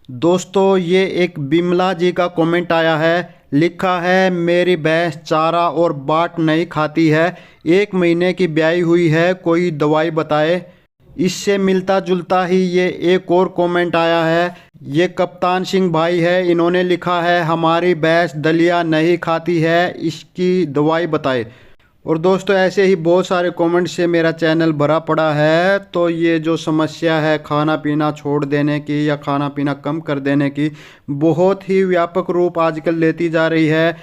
दोस्तों ये एक बिमला जी का कमेंट आया है। लिखा है, मेरी भैंस चारा और बाट नहीं खाती है, 1 महीने की ब्याई हुई है, कोई दवाई बताए। इससे मिलता जुलता ही ये एक और कमेंट आया है। ये कप्तान सिंह भाई है, इन्होंने लिखा है, हमारी भैंस दलिया नहीं खाती है, इसकी दवाई बताए। और दोस्तों ऐसे ही बहुत सारे कमेंट से मेरा चैनल भरा पड़ा है। तो ये जो समस्या है खाना पीना छोड़ देने की या खाना पीना कम कर देने की, बहुत ही व्यापक रूप आजकल लेती जा रही है।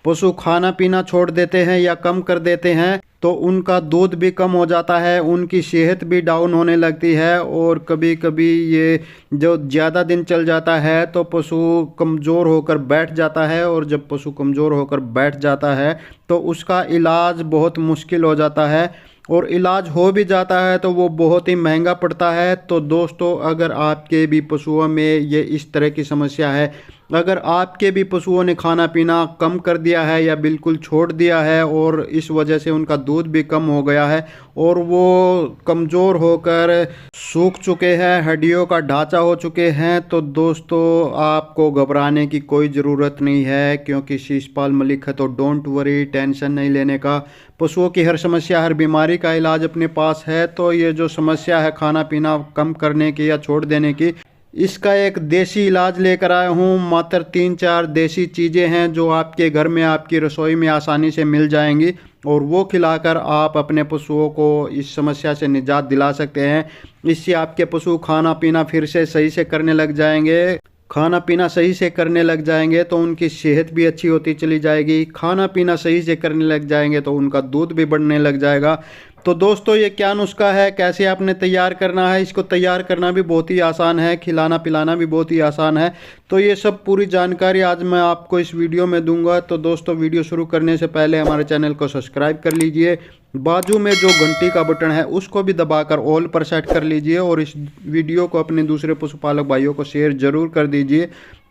पशु खाना पीना छोड़ देते हैं या कम कर देते हैं तो उनका दूध भी कम हो जाता है, उनकी सेहत भी डाउन होने लगती है। और कभी कभी ये जो ज़्यादा दिन चल जाता है तो पशु कमज़ोर होकर बैठ जाता है, और जब पशु कमज़ोर होकर बैठ जाता है तो उसका इलाज बहुत मुश्किल हो जाता है। और इलाज हो भी जाता है तो वो बहुत ही महंगा पड़ता है। तो दोस्तों अगर आपके भी पशुओं में ये इस तरह की समस्या है, अगर आपके भी पशुओं ने खाना पीना कम कर दिया है या बिल्कुल छोड़ दिया है और इस वजह से उनका दूध भी कम हो गया है और वो कमज़ोर होकर सूख चुके हैं, हड्डियों का ढांचा हो चुके हैं, तो दोस्तों आपको घबराने की कोई ज़रूरत नहीं है, क्योंकि शीशपाल मलिक है तो डोंट वरी, टेंशन नहीं लेने का। पशुओं की हर समस्या हर बीमारी का इलाज अपने पास है। तो ये जो समस्या है खाना पीना कम करने की या छोड़ देने की, इसका एक देसी इलाज लेकर आया हूँ। मात्र 3-4 देसी चीज़ें हैं जो आपके घर में आपकी रसोई में आसानी से मिल जाएंगी, और वो खिलाकर आप अपने पशुओं को इस समस्या से निजात दिला सकते हैं। इससे आपके पशु खाना पीना फिर से सही से करने लग जाएंगे। खाना पीना सही से करने लग जाएंगे तो उनकी सेहत भी अच्छी होती चली जाएगी। खाना पीना सही से करने लग जाएंगे तो उनका दूध भी बढ़ने लग जाएगा। तो दोस्तों ये क्या नुस्खा है, कैसे आपने तैयार करना है, इसको तैयार करना भी बहुत ही आसान है, खिलाना पिलाना भी बहुत ही आसान है। तो ये सब पूरी जानकारी आज मैं आपको इस वीडियो में दूंगा। तो दोस्तों वीडियो शुरू करने से पहले हमारे चैनल को सब्सक्राइब कर लीजिए, बाजू में जो घंटी का बटन है उसको भी दबाकर ऑल पर सेट कर लीजिए, और इस वीडियो को अपने दूसरे पशुपालक भाइयों को शेयर ज़रूर कर दीजिए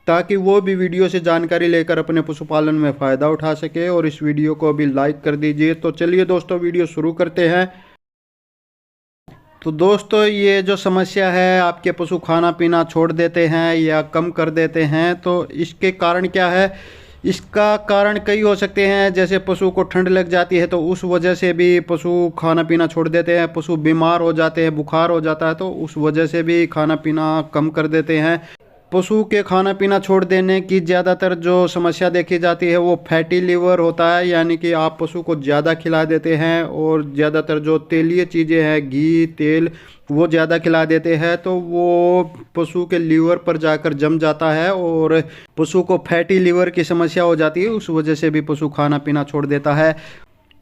ताकि वो भी वीडियो से जानकारी लेकर अपने पशुपालन में फ़ायदा उठा सके। और इस वीडियो को भी लाइक कर दीजिए। तो चलिए दोस्तों वीडियो शुरू करते हैं। तो दोस्तों ये जो समस्या है, आपके पशु खाना पीना छोड़ देते हैं या कम कर देते हैं, तो इसके कारण क्या है? इसका कारण कई हो सकते हैं। जैसे पशु को ठंड लग जाती है तो उस वजह से भी पशु खाना पीना छोड़ देते हैं। पशु बीमार हो जाते हैं, बुखार हो जाता है तो उस वजह से भी खाना पीना कम कर देते हैं। पशु के खाना पीना छोड़ देने की ज़्यादातर जो समस्या देखी जाती है वो फैटी लीवर होता है, यानी कि आप पशु को ज़्यादा खिला देते हैं और ज़्यादातर जो तेलीय चीज़ें हैं, घी तेल, वो ज़्यादा खिला देते हैं तो वो पशु के लीवर पर जाकर जम जाता है और पशु को फैटी लीवर की समस्या हो जाती है। उस वजह से भी पशु खाना पीना छोड़ देता है।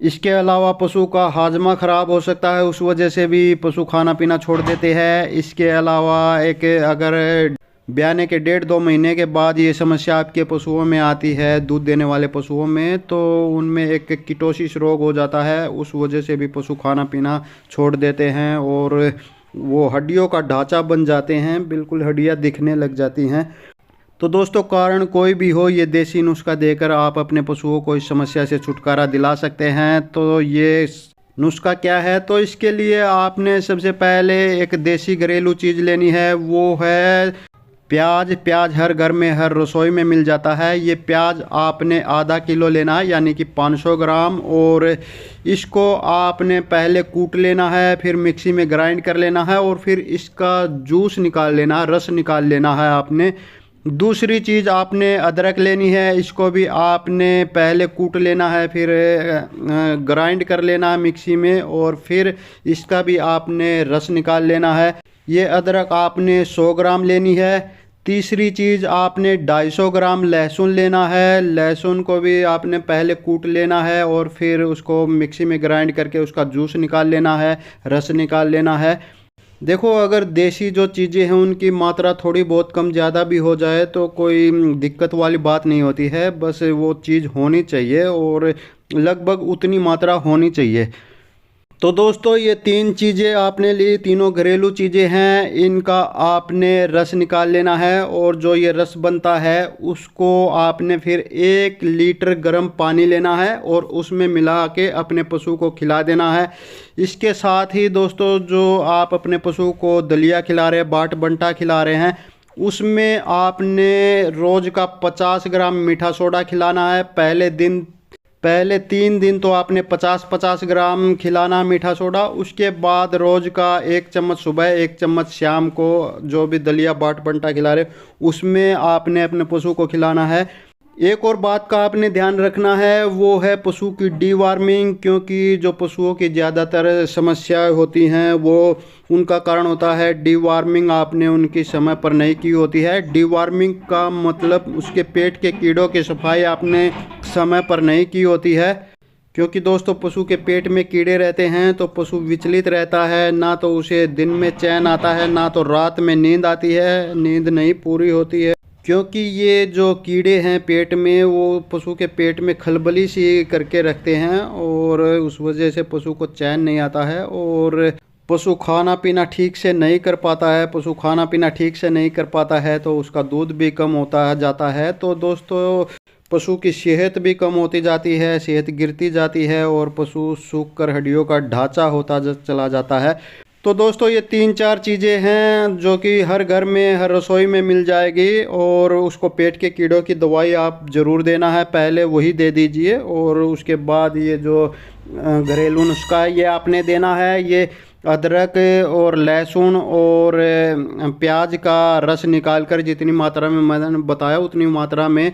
इसके अलावा पशु का हाजमा ख़राब हो सकता है, उस वजह से भी पशु खाना पीना छोड़ देते हैं। इसके अलावा एक अगर ब्याने के 1.5-2 महीने के बाद ये समस्या आपके पशुओं में आती है, दूध देने वाले पशुओं में, तो उनमें एक कीटोसिस रोग हो जाता है। उस वजह से भी पशु खाना पीना छोड़ देते हैं और वो हड्डियों का ढांचा बन जाते हैं, बिल्कुल हड्डियाँ दिखने लग जाती हैं। तो दोस्तों कारण कोई भी हो, ये देसी नुस्खा देकर आप अपने पशुओं को इस समस्या से छुटकारा दिला सकते हैं। तो ये नुस्खा क्या है? तो इसके लिए आपने सबसे पहले एक देसी घरेलू चीज़ लेनी है, वो है प्याज। प्याज हर घर में हर रसोई में मिल जाता है। ये प्याज आपने आधा किलो लेना है, यानी कि 500 ग्राम, और इसको आपने पहले कूट लेना है, फिर मिक्सी में ग्राइंड कर लेना है और फिर इसका जूस निकाल लेना है, रस निकाल लेना है आपने। दूसरी चीज़ आपने अदरक लेनी है, इसको भी आपने पहले कूट लेना है, फिर ग्राइंड कर लेना है मिक्सी में, और फिर इसका भी आपने रस निकाल लेना है। ये अदरक आपने 100 ग्राम लेनी है। तीसरी चीज़ आपने 250 ग्राम लहसुन लेना है। लहसुन को भी आपने पहले कूट लेना है और फिर उसको मिक्सी में ग्राइंड करके उसका जूस निकाल लेना है, रस निकाल लेना है। देखो अगर देसी जो चीज़ें हैं उनकी मात्रा थोड़ी बहुत कम ज़्यादा भी हो जाए तो कोई दिक्कत वाली बात नहीं होती है, बस वो चीज़ होनी चाहिए और लगभग उतनी मात्रा होनी चाहिए। तो दोस्तों ये 3 चीज़ें आपने ली, तीनों घरेलू चीज़ें हैं, इनका आपने रस निकाल लेना है और जो ये रस बनता है उसको आपने फिर 1 लीटर गर्म पानी लेना है और उसमें मिला के अपने पशु को खिला देना है। इसके साथ ही दोस्तों जो आप अपने पशु को दलिया खिला रहे हैं, बाट बंटा खिला रहे हैं, उसमें आपने रोज़ का 50 ग्राम मीठा सोडा खिलाना है। पहले 3 दिन तो आपने 50-50 ग्राम खिलाना मीठा सोडा। उसके बाद रोज़ का 1 चम्मच सुबह, 1 चम्मच शाम को, जो भी दलिया बाट बंटा खिला रहे उसमें आपने अपने पशु को खिलाना है। एक और बात का आपने ध्यान रखना है, वो है पशु की डीवार्मिंग, क्योंकि जो पशुओं की ज़्यादातर समस्याएं होती हैं वो उनका कारण होता है डीवार्मिंग। आपने उनकी समय पर नहीं की होती है। डीवार्मिंग का मतलब उसके पेट के कीड़ों की सफाई आपने समय पर नहीं की होती है, क्योंकि दोस्तों पशु के पेट में कीड़े रहते हैं तो पशु विचलित रहता है, ना तो उसे दिन में चैन आता है, ना तो रात में नींद आती है, नींद नहीं पूरी होती है, क्योंकि ये जो कीड़े हैं पेट में वो पशु के पेट में खलबली सी करके रखते हैं और उस वजह से पशु को चैन नहीं आता है और पशु खाना पीना ठीक से नहीं कर पाता है। पशु खाना पीना ठीक से नहीं कर पाता है तो उसका दूध भी कम होता जाता है। तो दोस्तों पशु की सेहत भी कम होती जाती है, सेहत गिरती जाती है और पशु सूख कर हड्डियों का ढांचा होता चला जाता है। तो दोस्तों ये 3-4 चीज़ें हैं जो कि हर घर में, हर रसोई में मिल जाएगी और उसको पेट के कीड़ों की दवाई आप ज़रूर देना है, पहले वही दे दीजिए और उसके बाद ये जो घरेलू नुस्खा है ये आपने देना है। ये अदरक और लहसुन और प्याज का रस निकाल कर जितनी मात्रा में मैंने बताया उतनी मात्रा में,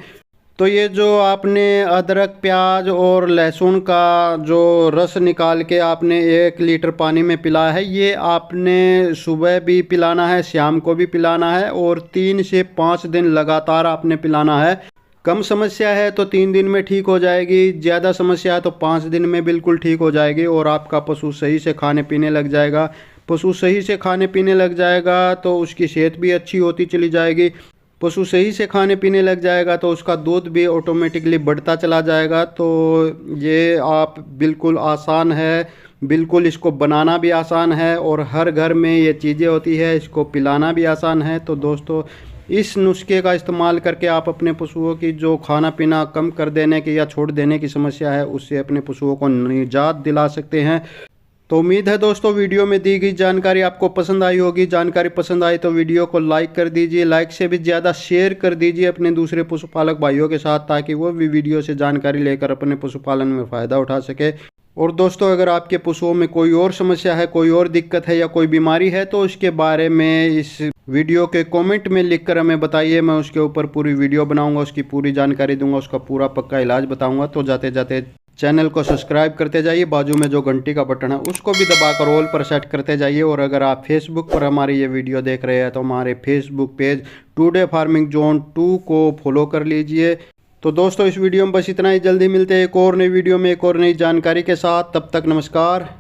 तो ये जो आपने अदरक प्याज और लहसुन का जो रस निकाल के आपने 1 लीटर पानी में पिलाया है, ये आपने सुबह भी पिलाना है, शाम को भी पिलाना है और 3 से 5 दिन लगातार आपने पिलाना है। कम समस्या है तो 3 दिन में ठीक हो जाएगी, ज़्यादा समस्या है तो 5 दिन में बिल्कुल ठीक हो जाएगी और आपका पशु सही से खाने पीने लग जाएगा। पशु सही से खाने पीने लग जाएगा तो उसकी सेहत भी अच्छी होती चली जाएगी। पशु सही से खाने पीने लग जाएगा तो उसका दूध भी ऑटोमेटिकली बढ़ता चला जाएगा। तो ये आप बिल्कुल आसान है, बिल्कुल इसको बनाना भी आसान है और हर घर में ये चीज़ें होती है, इसको पिलाना भी आसान है। तो दोस्तों इस नुस्खे का इस्तेमाल करके आप अपने पशुओं की जो खाना पीना कम कर देने की या छोड़ देने की समस्या है उससे अपने पशुओं को निजात दिला सकते हैं। तो उम्मीद है दोस्तों वीडियो में दी गई जानकारी आपको पसंद आई होगी। जानकारी पसंद आई तो वीडियो को लाइक कर दीजिए, लाइक से भी ज़्यादा शेयर कर दीजिए अपने दूसरे पशुपालक भाइयों के साथ, ताकि वो भी वीडियो से जानकारी लेकर अपने पशुपालन में फ़ायदा उठा सके। और दोस्तों अगर आपके पशुओं में कोई और समस्या है, कोई और दिक्कत है या कोई बीमारी है तो उसके बारे में इस वीडियो के कमेंट में लिखकर हमें बताइए। मैं उसके ऊपर पूरी वीडियो बनाऊंगा, उसकी पूरी जानकारी दूंगा, उसका पूरा पक्का इलाज बताऊंगा। तो जाते जाते चैनल को सब्सक्राइब करते जाइए, बाजू में जो घंटी का बटन है उसको भी दबाकर ऑल पर सेट करते जाइए। और अगर आप फेसबुक पर हमारी ये वीडियो देख रहे हैं तो हमारे Facebook page today farming zone 2 को फॉलो कर लीजिए। तो दोस्तों इस वीडियो में बस इतना ही, जल्दी मिलते हैं एक और नई वीडियो में एक और नई जानकारी के साथ। तब तक नमस्कार।